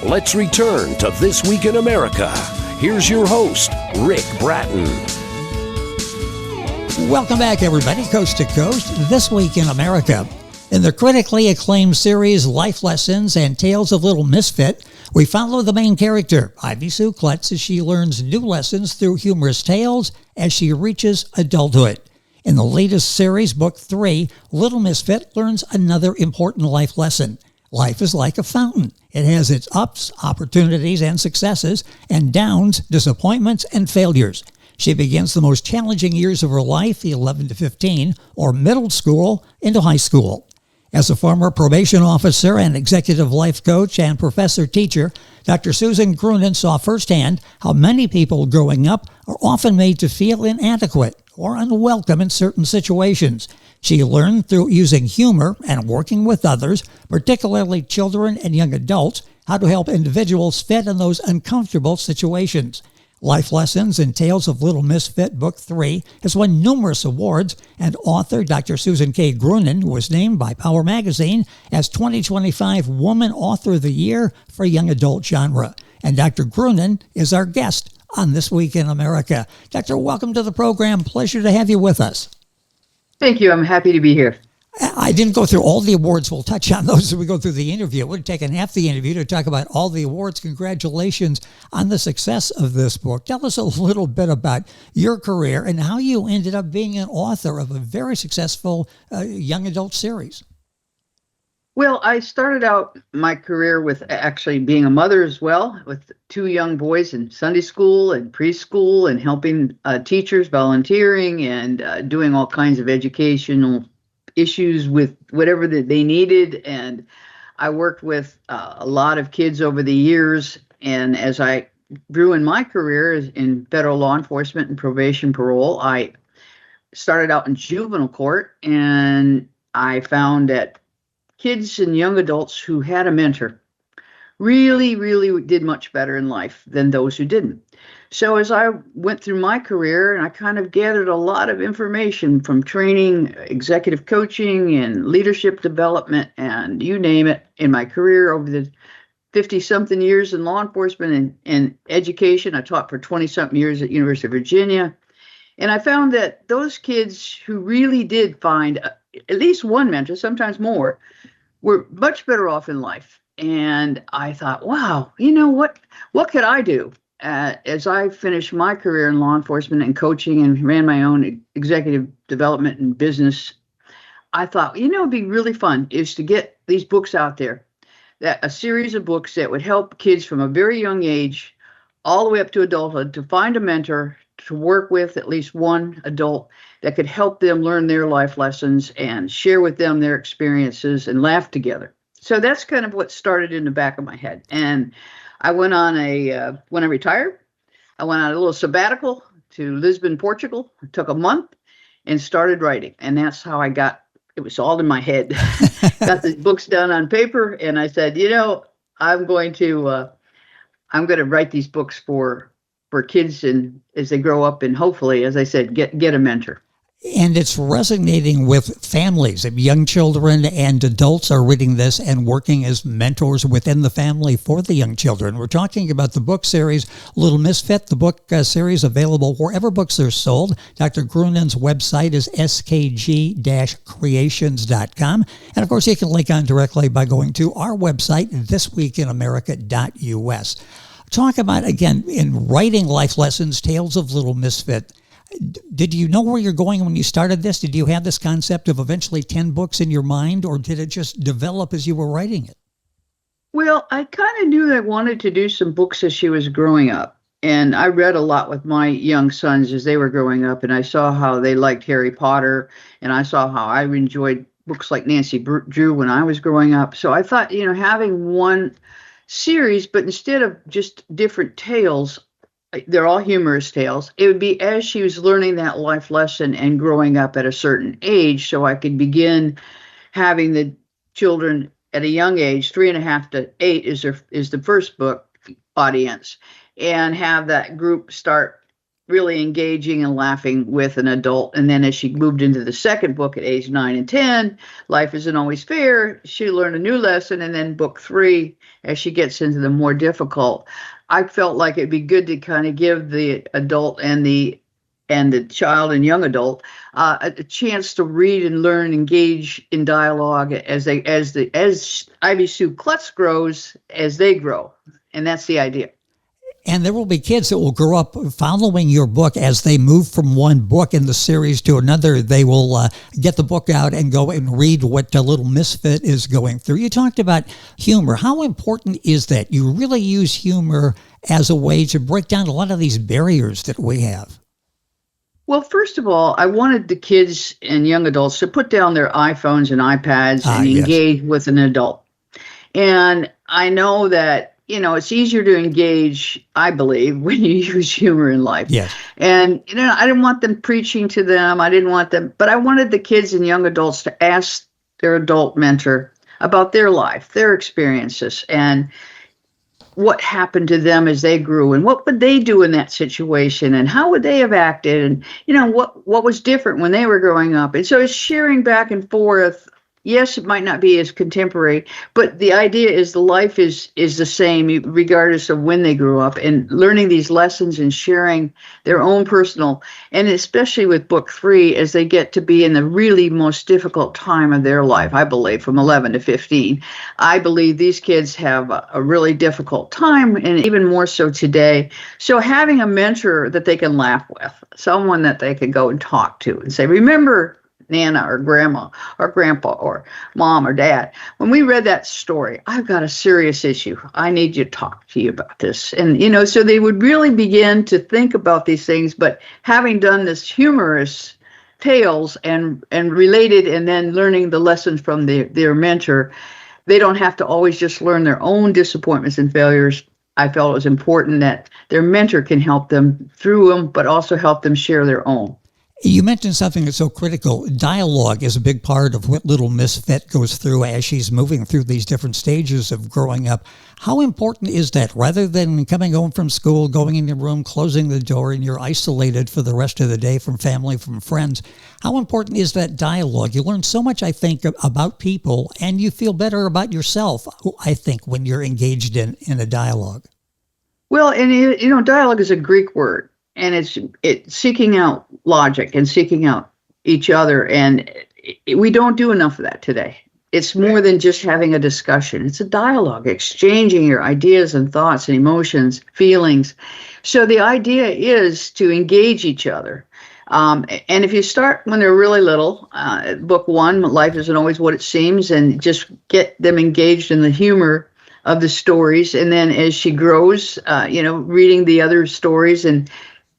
Let's return to This Week in America. Here's your host, Rick Bratton. Welcome back, everybody, coast to coast, This Week in America. In the critically acclaimed series Life Lessons and Tales of Little Misfit, we follow the main character, Ivy Sue Klutz, as she learns new lessons through humorous tales as she reaches adulthood. In the latest series, Book 3, Little Misfit learns another important life lesson. Life is like a fountain. It has its ups, opportunities, and successes, and downs, disappointments, and failures. She begins the most challenging years of her life, 11 to 15, or middle school into high school. As a former probation officer and executive life coach and professor-teacher, Dr. Susan Grunin saw firsthand how many people growing up are often made to feel inadequate or unwelcome in certain situations. She learned through using humor and working with others, particularly children and young adults, how to help individuals fit in those uncomfortable situations. Life Lessons and Tales of Little Misfit, Book 3, has won numerous awards, and author Dr. Susan K. Grunin was named by Power Magazine as 2025 Woman Author of the Year for Young Adult Genre. And Dr. Grunin is our guest on This Week in America. Doctor, welcome to the program. Pleasure to have you with us. Thank you. I'm happy to be here. I didn't go through all the awards. We'll touch on those as we go through the interview. It would have taken half the interview to talk about all the awards. Congratulations on the success of this book. Tell us a little bit about your career and how you ended up being an author of a very successful young adult series. Well, I started out my career with actually being a mother as well, with two young boys in Sunday school and preschool, and helping teachers, volunteering, and doing all kinds of educational issues with whatever that they needed. And I worked with a lot of kids over the years. And as I grew in my career in federal law enforcement and probation parole, I started out in juvenile court, and I found that kids and young adults who had a mentor really, really did much better in life than those who didn't. So as I went through my career, and I kind of gathered a lot of information from training, executive coaching, and leadership development, and you name it, in my career over the 50-something years in law enforcement and education. I taught for 20-something years at University of Virginia. And I found that those kids who really did find at least one mentor, sometimes more, were much better off in life. And I thought, wow, you know what could I do? As I finished my career in law enforcement and coaching and ran my own executive development and business, I thought, it'd be really fun is to get these books out there, that a series of books that would help kids from a very young age all the way up to adulthood to find a mentor, to work with at least one adult that could help them learn their life lessons and share with them their experiences and laugh together. So that's kind of what started in the back of my head. And I went on when I retired, I went on a little sabbatical to Lisbon, Portugal. It took a month and started writing. And that's how it was all in my head. Got the books down on paper. And I said, I'm going to write these books for kids, and as they grow up, and hopefully, as I said, get a mentor. And it's resonating with families. Young children and adults are reading this and working as mentors within the family for the young children. We're talking about the book series Little Misfit, the book series available wherever books are sold. Dr. Grunin's website is skg-creations.com. And of course, you can link on directly by going to our website, thisweekinamerica.us. Talk about, again, in writing Life Lessons, Tales of Little Misfit, did you know where you're going when you started this? Did you have this concept of eventually 10 books in your mind, or did it just develop as you were writing it? Well, I kind of knew that I wanted to do some books as she was growing up. And I read a lot with my young sons as they were growing up, and I saw how they liked Harry Potter, and I saw how I enjoyed books like Nancy Drew when I was growing up. So I thought, having one series, but instead of just different tales, they're all humorous tales. It would be as she was learning that life lesson and growing up at a certain age, so I could begin having the children at a young age, 3.5 to 8 is the first book audience, and have that group start really engaging and laughing with an adult. And then as she moved into the second book at age 9 and 10, Life Isn't Always Fair, she learned a new lesson. And then book 3, as she gets into the more difficult, I felt like it'd be good to kind of give the adult and the child and young adult a chance to read and learn, engage in dialogue as Ivy Sue Klutz grows, as they grow. And that's the idea. And there will be kids that will grow up following your book as they move from one book in the series to another. They will get the book out and go and read what Little Misfit is going through. You talked about humor. How important is that? You really use humor as a way to break down a lot of these barriers that we have. Well, first of all, I wanted the kids and young adults to put down their iPhones and iPads and engage with an adult. And I know that, it's easier to engage, I believe, when you use humor in life. Yes. And, I didn't want them preaching to them. But I wanted the kids and young adults to ask their adult mentor about their life, their experiences, and what happened to them as they grew, and what would they do in that situation, and how would they have acted, and what was different when they were growing up. And so it's sharing back and forth. Yes, it might not be as contemporary, but the idea is the life is the same regardless of when they grew up, and learning these lessons and sharing their own personal, and especially with book 3, as they get to be in the really most difficult time of their life, I believe, from 11 to 15. I believe these kids have a really difficult time, and even more so today. So having a mentor that they can laugh with, someone that they can go and talk to and say, remember Nana or Grandma or Grandpa or Mom or Dad, when we read that story, I've got a serious issue. I need you to talk to you about this. And, so they would really begin to think about these things, but having done this humorous tales and related, and then learning the lessons from their mentor, they don't have to always just learn their own disappointments and failures. I felt it was important that their mentor can help them through them, but also help them share their own. You mentioned something that's so critical. Dialogue is a big part of what Little Misfit goes through as she's moving through these different stages of growing up. How important is that? Rather than coming home from school, going in your room, closing the door, and you're isolated for the rest of the day from family, from friends, how important is that dialogue? You learn so much, I think, about people, and you feel better about yourself, I think, when you're engaged in a dialogue. Well, and dialogue is a Greek word. And it's seeking out logic and seeking out each other. And we don't do enough of that today. It's more than just having a discussion. It's a dialogue, exchanging your ideas and thoughts and emotions, feelings. So the idea is to engage each other. And if you start when they're really little, book 1, Life Isn't Always What It Seems, and just get them engaged in the humor of the stories. And then as she grows, reading the other stories and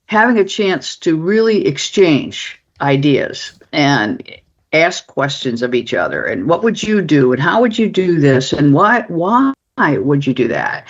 having a chance to really exchange ideas and ask questions of each other, and what would you do, and how would you do this, and why would you do that?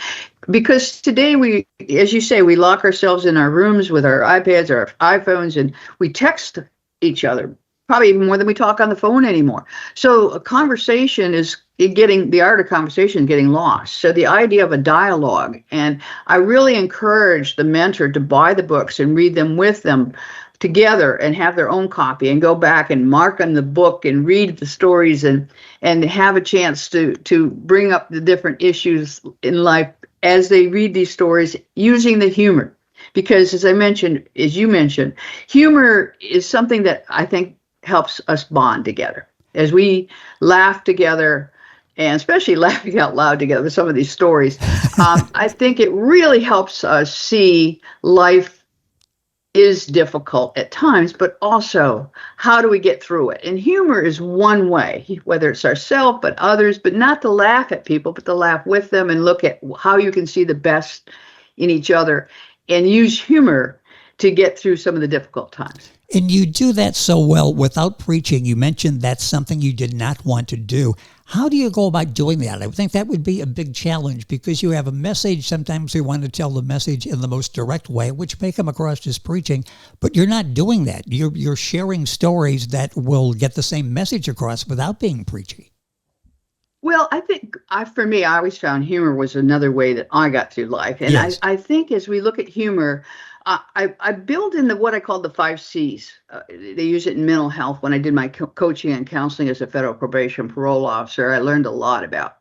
Because today we, as you say, we lock ourselves in our rooms with our iPads or our iPhones, and we text each other probably even more than we talk on the phone anymore. So a conversation is the art of conversation getting lost. So the idea of a dialogue, and I really encourage the mentor to buy the books and read them with them together and have their own copy and go back and mark on the book and read the stories and have a chance to bring up the different issues in life as they read these stories using the humor. Because as you mentioned, humor is something that I think helps us bond together as we laugh together, and especially laughing out loud together with some of these stories. I think it really helps us see life is difficult at times, but also how do we get through it? And humor is one way, whether it's ourselves, but others, but not to laugh at people, but to laugh with them and look at how you can see the best in each other and use humor to get through some of the difficult times. And you do that so well without preaching. You mentioned that's something you did not want to do. How do you go about doing that? I would think that would be a big challenge because you have a message. Sometimes you want to tell the message in the most direct way, which may come across as preaching, but you're not doing that. You're sharing stories that will get the same message across without being preachy. Well, I think for me, I always found humor was another way that I got through life. And yes. I think as we look at humor, I build in what I call the 5 C's. They use it in mental health. When I did my coaching and counseling as a federal probation parole officer, I learned a lot about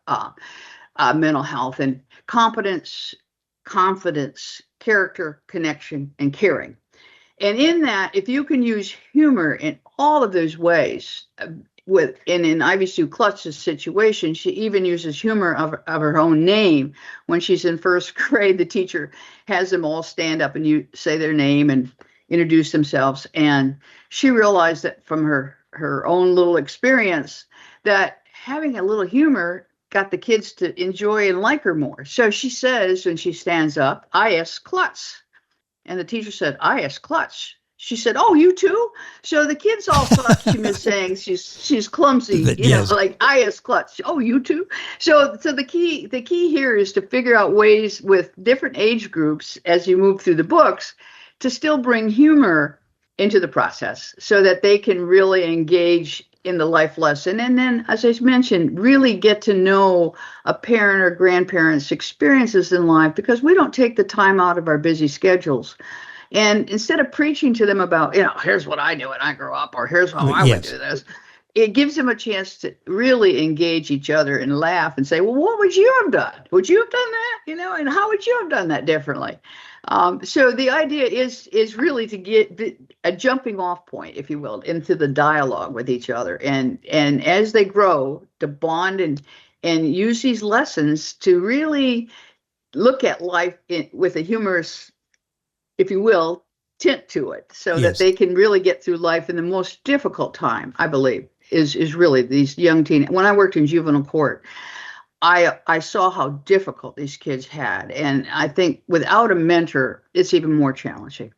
mental health and competence, confidence, character, connection, and caring. And in that, if you can use humor in all of those ways, in Ivy Sue Klutz's situation, she even uses humor of her own name. When she's in first grade, the teacher has them all stand up and you say their name and introduce themselves. And she realized that from her own little experience that having a little humor got the kids to enjoy and like her more. So she says, when she stands up, I.S. Klutz. And the teacher said, I.S. Klutz. She said, oh, you too? So the kids all thought she was saying she's clumsy, Yes. like I.S. Klutz. Oh, you too? So the key here is to figure out ways with different age groups as you move through the books to still bring humor into the process so that they can really engage in the life lesson. And then, as I mentioned, really get to know a parent or grandparent's experiences in life, because we don't take the time out of our busy schedules. And instead of preaching to them about, here's what I do when I grow up, or here's how I would do this, it gives them a chance to really engage each other and laugh and say, well, what would you have done? Would you have done that? And how would you have done that differently? So the idea is really to get a jumping off point, if you will, into the dialogue with each other. And as they grow, to bond and use these lessons to really look at life with a humorous, if you will, tint to it, so that they can really get through life in the most difficult time, I believe, is really these young teen. When I worked in juvenile court, I saw how difficult these kids had. And I think without a mentor, it's even more challenging.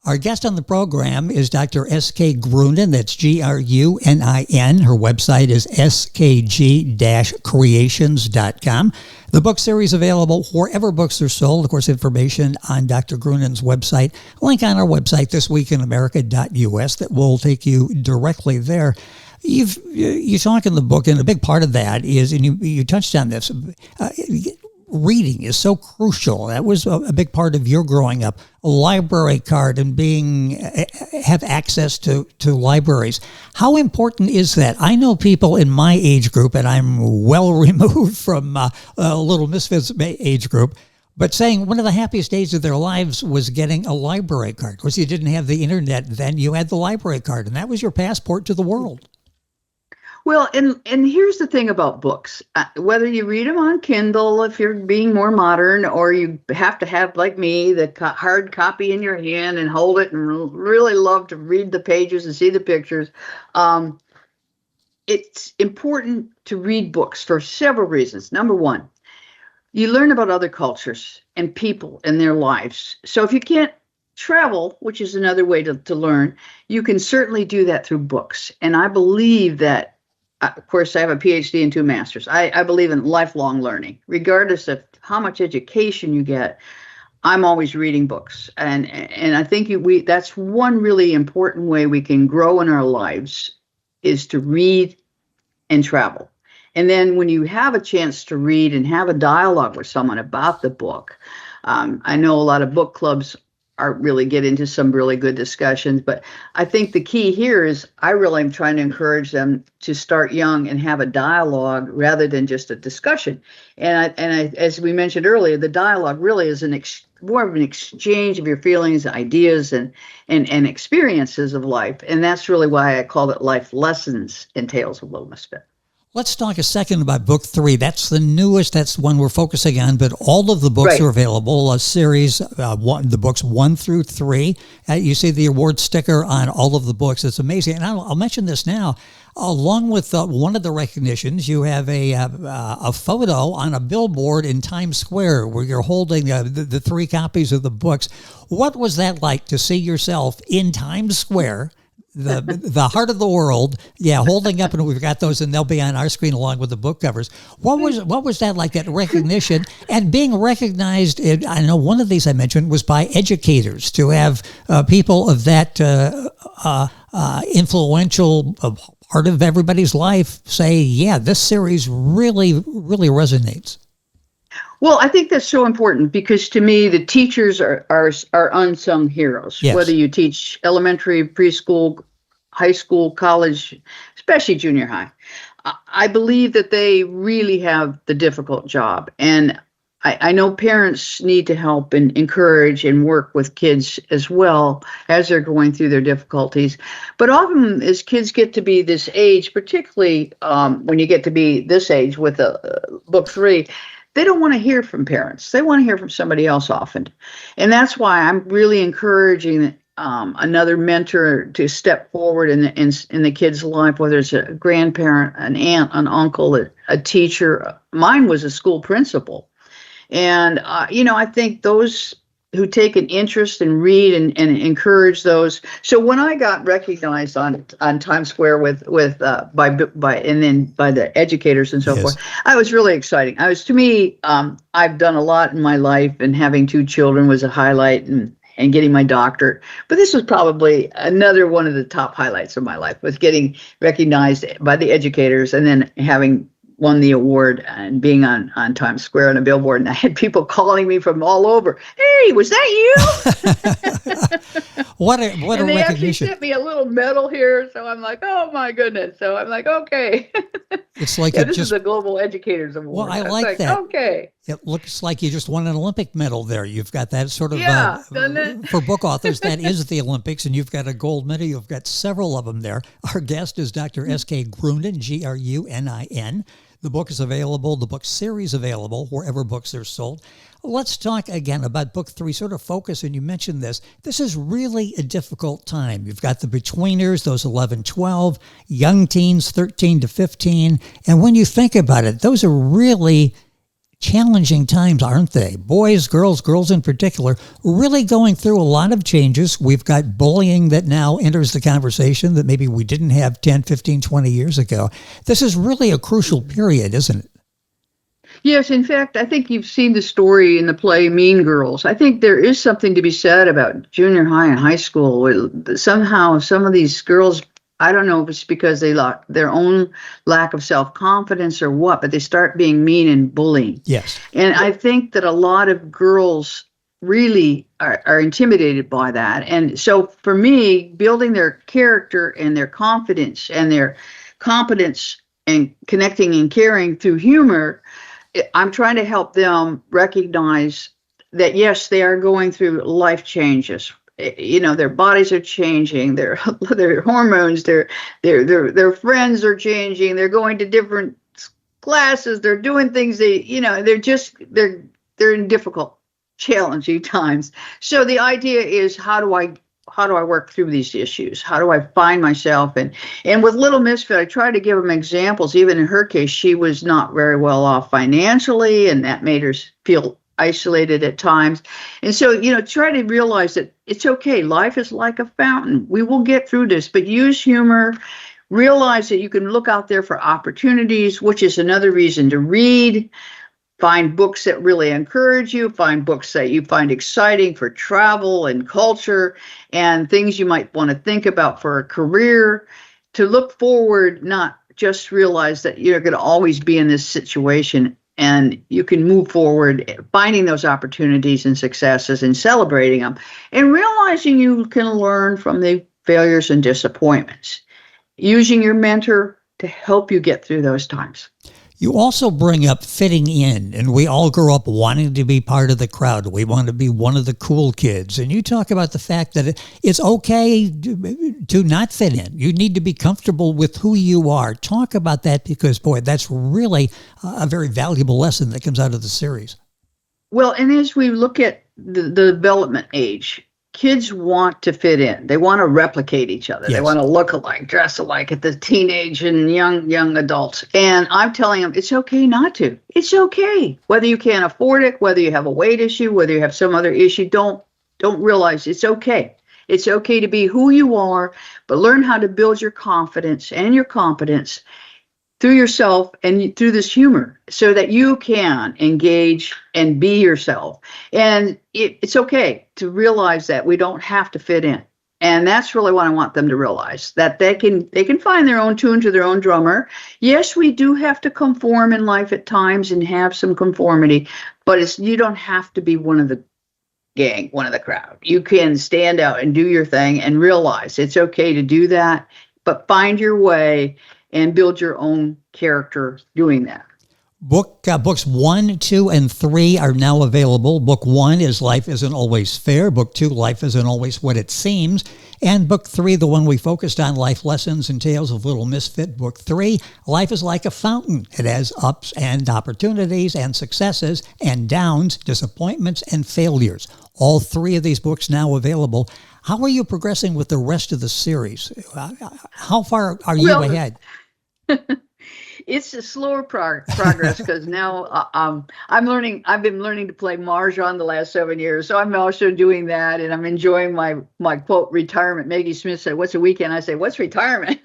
Our guest on the program is Dr. S.K. Grunin. That's Grunin. Her website is skg-creations.com. The book series available wherever books are sold. Of course, information on Dr. Grunin's website. Link on our website, thisweekinamerica.us, that will take you directly there. You talk in the book, and a big part of that is, and you touched on this, reading is so crucial. That was a big part of your growing up. A library card and have access to libraries. How important is that? I know people in my age group, and I'm well removed from Little Misfit's age group, but saying one of the happiest days of their lives was getting a library card. Of course, you didn't have the internet then. You had the library card, and that was your passport to the world. Well, and here's the thing about books. Whether you read them on Kindle, if you're being more modern, or you have to have, like me, the hard copy in your hand and hold it and really love to read the pages and see the pictures, it's important to read books for several reasons. Number one, you learn about other cultures and people and their lives. So if you can't travel, which is another way to learn, you can certainly do that through books. And I believe that, of course, I have a PhD and 2 masters. I believe in lifelong learning. Regardless of how much education you get, I'm always reading books. And I think that's one really important way we can grow in our lives, is to read and travel. And then when you have a chance to read and have a dialogue with someone about the book, I know a lot of book clubs get into some really good discussions, but I think the key here is I really am trying to encourage them to start young and have a dialogue rather than just a discussion. And as we mentioned earlier, the dialogue really is more of an exchange of your feelings, ideas, and experiences of life. And that's really why I call it Life Lessons in Tales of Little Misfit. Let's talk a second about book 3. That's the newest. That's one we're focusing on, but all of the books are available. A series, the books 1 through 3. You see the award sticker on all of the books. It's amazing. And I'll mention this now. Along with one of the recognitions, you have a photo on a billboard in Times Square where you're holding the 3 copies of the books. What was that like to see yourself in Times Square, the heart of the world, holding up, and we've got those, and they'll be on our screen along with the book covers. What was that like, that recognition and being recognized? I know one of these I mentioned was by educators, to have people of that influential part of everybody's life say, yeah, this series really, really resonates. Well, I think that's so important because to me, the teachers are unsung heroes. Yes. Whether you teach elementary, preschool, high school, college, especially junior high, I believe that they really have the difficult job. And I know parents need to help and encourage and work with kids as well as they're going through their difficulties. But often, as kids get to be this age, particularly when you get to be this age with book 3, they don't want to hear from parents. They want to hear from somebody else often. And that's why I'm really encouraging another mentor to step forward in the kid's life, whether it's a grandparent, an aunt, an uncle, a teacher. Mine was a school principal. And, I think those who take an interest and read and encourage those. So when I got recognized on Times Square by the educators and so forth, I was really exciting. To me, I've done a lot in my life, and having 2 children was a highlight, and getting my doctorate. But this was probably another one of the top highlights of my life, was getting recognized by the educators and then having won the award and being on Times Square on a billboard. And I had people calling me from all over. Hey, was that you? What a and they recognition. actually sent me a little medal here. So I'm like, oh my goodness. So I'm like, okay. It's like this is a Global Educators Award. Well, I like that. Okay. It looks like you just won an Olympic medal there. You've got that sort of, doesn't it? For book authors, that is the Olympics, and you've got a gold medal. You've got several of them there. Our guest is Dr. S.K. Grunin, Grunin. The book is available, the book series available, wherever books are sold. Let's talk again about book 3, sort of focus, and you mentioned this. This is really a difficult time. You've got the betweeners, those 11, 12, young teens, 13 to 15. And when you think about it, those are really challenging times, aren't they? Boys, girls in particular, really going through a lot of changes. We've got bullying that now enters the conversation that maybe we didn't have 10, 15, 20 years ago. This is really a crucial period, isn't it? Yes, in fact, I think you've seen the story in the play Mean Girls. I think there is something to be said about junior high and high school. Somehow, some of these girls, I don't know if it's because they lack their own lack of self-confidence or what, but they start being mean and bullying. Yes. And I think that a lot of girls really are intimidated by that. And so for me, building their character and their confidence and their competence and connecting and caring through humor, I'm trying to help them recognize that, yes, they are going through life changes. Their bodies are changing, their hormones, their friends are changing, they're going to different classes, they're doing things they're in difficult, challenging times. So the idea is, how do I work through these issues? How do I find myself? And with Little Misfit, I try to give them examples. Even in her case, she was not very well off financially, and that made her feel isolated at times. And so, try to realize that it's okay. Life is like a fountain. We will get through this, but use humor. Realize that you can look out there for opportunities, which is another reason to read. Find books that really encourage you. Find books that you find exciting for travel and culture and things you might want to think about for a career. To look forward, not just realize that you're going to always be in this situation, and you can move forward, finding those opportunities and successes and celebrating them, and realizing you can learn from the failures and disappointments, using your mentor to help you get through those times. You also bring up fitting in, and we all grow up wanting to be part of the crowd. We want to be one of the cool kids. And you talk about the fact that it's okay to not fit in. You need to be comfortable with who you are. Talk about that, because, boy, that's really a very valuable lesson that comes out of the series. Well, and as we look at the development age, kids want to fit in. They want to replicate each other. Yes. They want to look alike, dress alike at the teenage and young adults. And I'm telling them, it's okay not to. It's okay. Whether you can't afford it, whether you have a weight issue, whether you have some other issue, don't realize it's okay. It's okay to be who you are, but learn how to build your confidence and your competence through yourself and through this humor, so that you can engage and be yourself. And it's okay to realize that we don't have to fit in. And that's really what I want them to realize, that they can find their own tune to their own drummer. Yes, we do have to conform in life at times and have some conformity, but you don't have to be one of the gang, one of the crowd. You can stand out and do your thing and realize it's okay to do that, but find your way and build your own character doing that. Books 1, 2, and 3 are now available. Book 1 is Life Isn't Always Fair. Book 2, Life Isn't Always What It Seems. And Book 3, the one we focused on, Life Lessons and Tales of Little Misfit. Book 3, Life is Like a Fountain. It has ups and opportunities and successes and downs, disappointments and failures. All 3 of these books now available. How are you progressing with the rest of the series? How far are you ahead? It's a slower progress because now I'm learning. I've been learning to play mahjong the last 7 years, so I'm also doing that, and I'm enjoying my quote retirement. Maggie Smith said, "What's a weekend?" I say, "What's retirement?"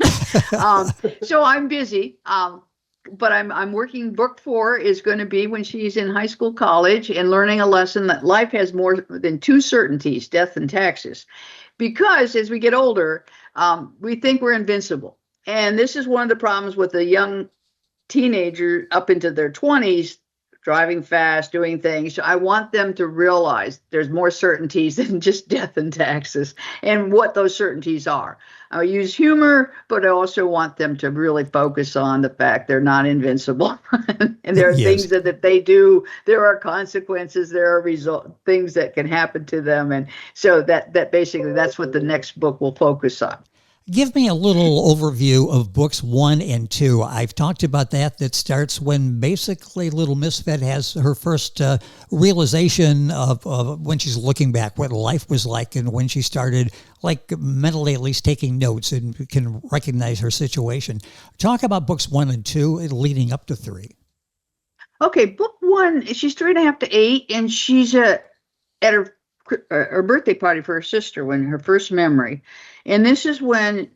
So I'm busy, but I'm working. Book 4 is going to be when she's in high school, college, and learning a lesson that life has more than 2 certainties: death and taxes. Because as we get older, we think we're invincible, and this is one of the problems with the young teenager up into their 20s, driving fast, doing things. So I want them to realize there's more certainties than just death and taxes, and what those certainties are. I use humor, but I also want them to really focus on the fact they're not invincible. And there are things that if they do, there are consequences, there are things that can happen to them. And so that basically, that's what the next book will focus on. Give me a little overview of books 1 and 2. I've talked about that starts when basically Little Misfit has her first realization of when she's looking back, what life was like, and when she started, like, mentally at least taking notes and can recognize her situation. Talk about books 1 and 2 leading up to 3. Okay, book 1, she's 3.5 to 8, and she's at her birthday party for her sister, when her first memory. And this is when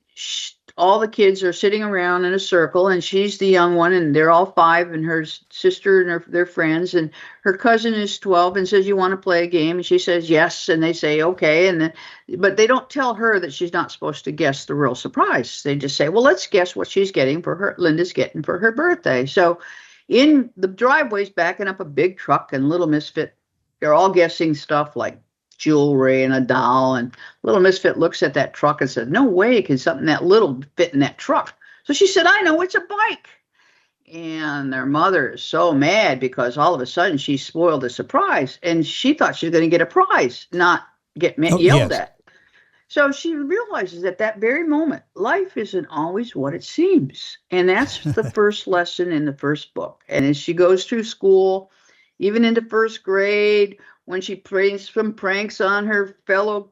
all the kids are sitting around in a circle, and she's the young one, and they're all 5, and her sister and their friends, and her cousin is 12 and says, "You want to play a game?" And she says yes, and they say okay, but they don't tell her that she's not supposed to guess the real surprise. They just say, well, let's guess what Linda's getting for her birthday. So in the driveways, backing up a big truck, and Little Misfit, they're all guessing stuff like jewelry and a doll, and Little Misfit looks at that truck and says, "No way can something that little fit in that truck." So she said, "I know, it's a bike." And their mother is so mad because all of a sudden she spoiled the surprise, and she thought she was going to get a prize, not get yelled at. So she realizes at that very moment, life isn't always what it seems. And that's the first lesson in the first book. And as she goes through school, even into first grade, when she plays some pranks on her fellow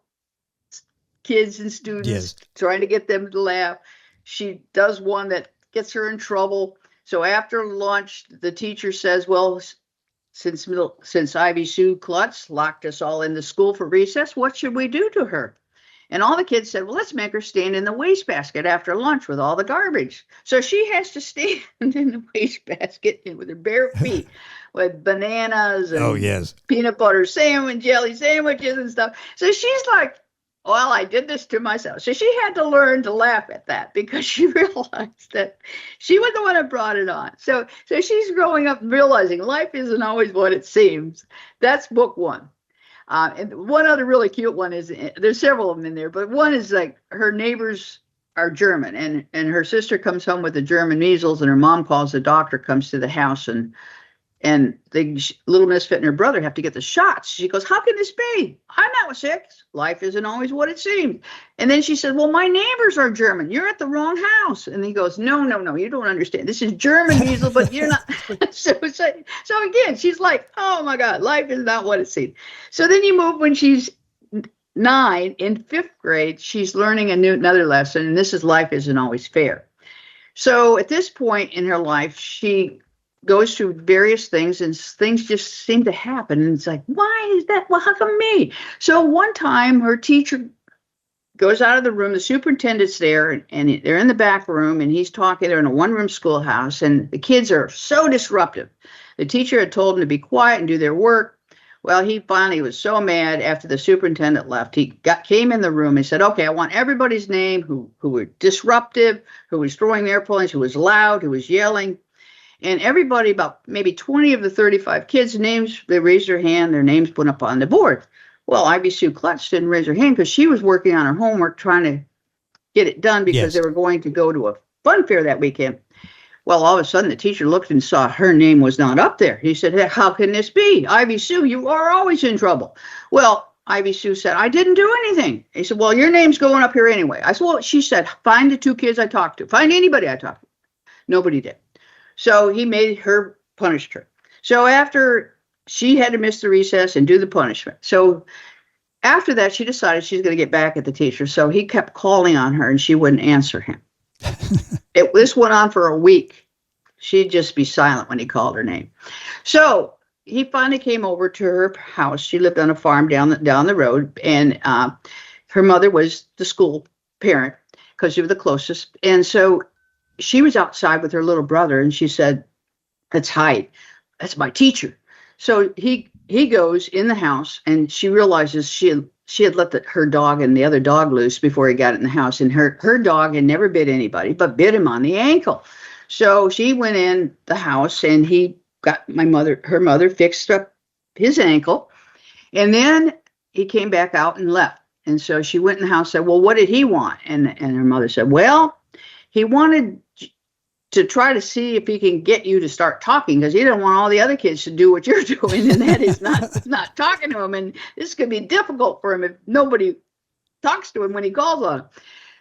kids and students, trying to get them to laugh, she does one that gets her in trouble. So after lunch, the teacher says, well, since Ivy Sue Klutz locked us all in the school for recess, what should we do to her? And all the kids said, well, let's make her stand in the wastebasket after lunch with all the garbage. So she has to stand in the wastebasket with her bare feet with bananas and peanut butter jelly sandwiches and stuff. So she's like, well, I did this to myself. So she had to learn to laugh at that because she realized that she was the one that brought it on. So she's growing up realizing life isn't always what it seems. That's book 1. And one other really cute one is, there's several of them in there, but one is like her neighbors are German, and her sister comes home with the German measles, and her mom calls the doctor, comes to the house, and Little Misfit and her brother have to get the shots. She goes, how can this be? I'm not sick. Life isn't always what it seems. And then she said, well, my neighbors are German. You're at the wrong house. And he goes, no, you don't understand. This is German measles, but you're not. So again, she's like, oh my God, life is not what it seems. So then you move when she's 9, in 5th grade, she's learning another lesson. And this is life isn't always fair. So at this point in her life, she goes through various things, and things just seem to happen. And it's like, why is that? Well, how come me? So one time her teacher goes out of the room, the superintendent's there, and they're in the back room, and he's talking. They're in a 1-room schoolhouse, and the kids are so disruptive. The teacher had told them to be quiet and do their work. Well, he finally was so mad after the superintendent left. He came in the room and said, okay, I want everybody's name who were disruptive, who was throwing airplanes, who was loud, who was yelling. And everybody, about maybe 20 of the 35 kids' names, they raised their hand, their names went up on the board. Well, Ivy Sue Klutz didn't raise her hand because she was working on her homework, trying to get it done because they were going to go to a fun fair that weekend. Well, all of a sudden, the teacher looked and saw her name was not up there. He said, hey, how can this be? Ivy Sue, you are always in trouble. Well, Ivy Sue said, I didn't do anything. He said, well, your name's going up here anyway. I said, well, she said, find the 2 kids I talked to. Find anybody I talked to. Nobody did. So he made her, punished her. So after she had to miss the recess and do the punishment. So after that, she decided she's going to get back at the teacher. So he kept calling on her and she wouldn't answer him. This went on for a week. She'd just be silent when he called her name. So he finally came over to her house. She lived on a farm down the road, and her mother was the school parent because she was the closest. And so she was outside with her little brother, and she said, let's hide. That's my teacher. So he goes in the house, and she realizes she had let her dog and the other dog loose before he got in the house. And her dog had never bit anybody, but bit him on the ankle. So she went in the house, and he got her mother fixed up his ankle. And then he came back out and left. And so she went in the house and said, well, what did he want? And her mother said, well, he wanted to try to see if he can get you to start talking, because he didn't want all the other kids to do what you're doing, and that is not talking to him. And this could be difficult for him if nobody talks to him when he calls on him.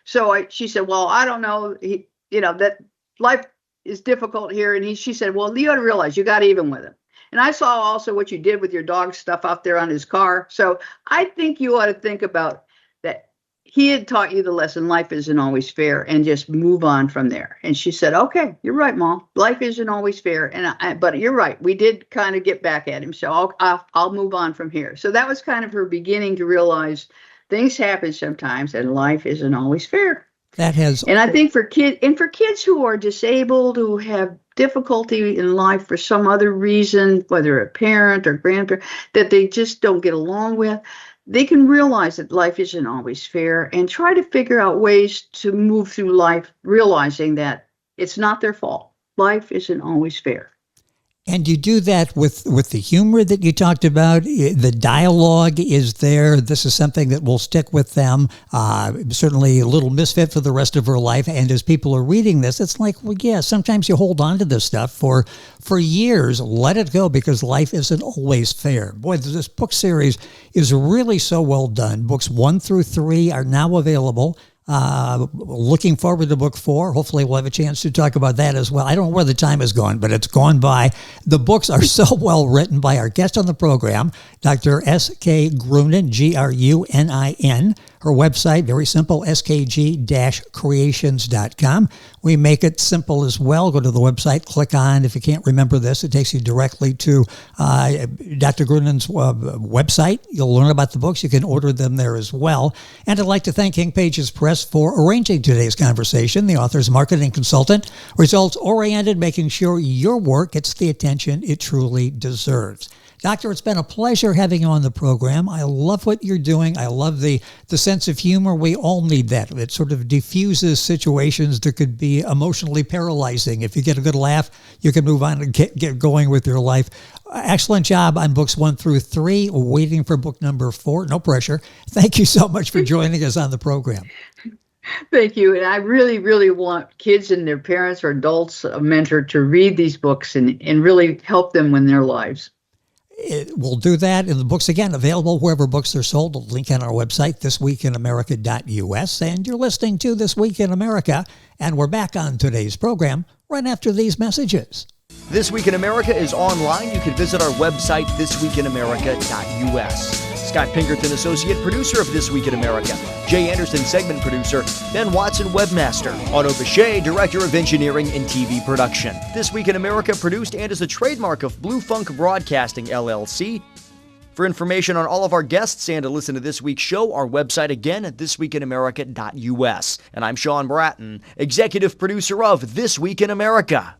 So she said, well, I don't know, that life is difficult here. And she said, well, you got to realize you got even with him. And I saw also what you did with your dog stuff out there on his car. So I think you ought to think about that. He had taught you the lesson, life isn't always fair, and just move on from there. And she said, okay, you're right, Mom. Life isn't always fair. But you're right. We did kind of get back at him. So I'll move on from here. So that was kind of her beginning to realize things happen sometimes and life isn't always fair. And I think for kids who are disabled, who have difficulty in life for some other reason, whether a parent or grandparent, that they just don't get along with, they can realize that life isn't always fair and try to figure out ways to move through life, realizing that it's not their fault. Life isn't always fair. And you do that with the humor that you talked about. The dialogue is there. This is something that will stick with them. Certainly a Little Misfit for the rest of her life. And as people are reading this, it's like, well, yeah, sometimes you hold on to this stuff for years. Let it go, because life isn't always fair. Boy, this book series is really so well done. Books 1 through 3 are now available. Looking forward to book 4. Hopefully we'll have a chance to talk about that as well. I don't know where the time has gone, but it's gone by. The books are so well written by our guest on the program, Dr. S.K. Grunin, Grunin. Her website, very simple, skg-creations.com. We make it simple as well. Go to the website, click on, if you can't remember this, it takes you directly to Dr. Grunin's website. You'll learn about the books. You can order them there as well. And I'd like to thank King Pages Press for arranging today's conversation. The author's marketing consultant, results-oriented, making sure your work gets the attention it truly deserves. Doctor, it's been a pleasure having you on the program. I love what you're doing. I love the sense of humor. We all need that. It sort of diffuses situations that could be emotionally paralyzing. If you get a good laugh, you can move on and get going with your life. Excellent job on books 1 through 3. Waiting for book number 4. No pressure. Thank you so much for joining us on the program. Thank you. And I really, really want kids and their parents or adults, a mentor, to read these books and really help them in their lives. We'll do that. And the books, again, available wherever books are sold. A link on our website, thisweekinamerica.us. And you're listening to This Week in America. And we're back on today's program right after these messages. This Week in America is online. You can visit our website, thisweekinamerica.us. Scott Pinkerton, Associate Producer of This Week in America. Jay Anderson, Segment Producer. Ben Watson, Webmaster. Otto Bechet, Director of Engineering and TV Production. This Week in America produced and is the trademark of Blue Funk Broadcasting, LLC. For information on all of our guests and to listen to this week's show, our website again at thisweekinamerica.us. And I'm Sean Bratton, Executive Producer of This Week in America.